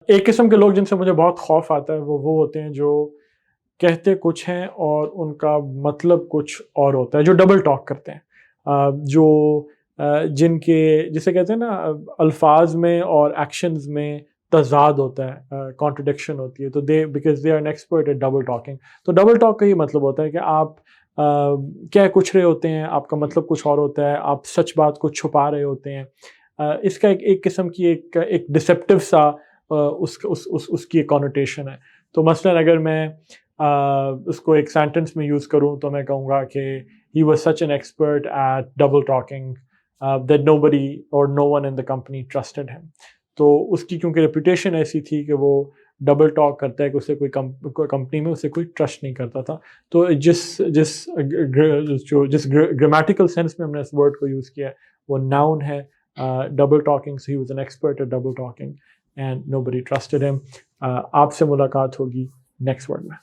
ایک قسم کے لوگ جن سے مجھے بہت خوف آتا ہے وہ ہوتے ہیں جو کہتے کچھ ہیں اور ان کا مطلب کچھ اور ہوتا ہے، جو ڈبل ٹاک کرتے ہیں، جو جن کے جسے کہتے ہیں نا الفاظ میں اور ایکشنز میں تضاد ہوتا ہے، کانٹرڈکشن ہوتی ہے، تو because they are an expert at double talking. تو ڈبل ٹاک کا یہ مطلب ہوتا ہے کہ آپ کہہ کچھ رہے ہوتے ہیں، آپ کا مطلب کچھ اور ہوتا ہے، آپ سچ بات کو چھپا رہے ہوتے ہیں. اس کا ایک قسم کی ایک ڈسیپٹیو سا اس کی ایک کانوٹیشن ہے. تو مثلاً اگر میں اس کو ایک سینٹنس میں یوز کروں تو میں کہوں گا کہ he was such an expert at double talking that nobody or no one in the company trusted him. تو اس کی کیونکہ ریپوٹیشن ایسی تھی کہ وہ ڈبل ٹاک کرتا ہے کہ اسے کوئی کمپنی میں اسے کوئی ٹرسٹ نہیں کرتا تھا. تو جس گرامیٹیکل سینس میں ہم نے اس ورڈ کو یوز کیا ہے وہ ناؤن ہے. Double talking, so he was an expert at double talking and nobody trusted him. آپ سے ملاقات ہوگی نیکسٹ ورڈ میں.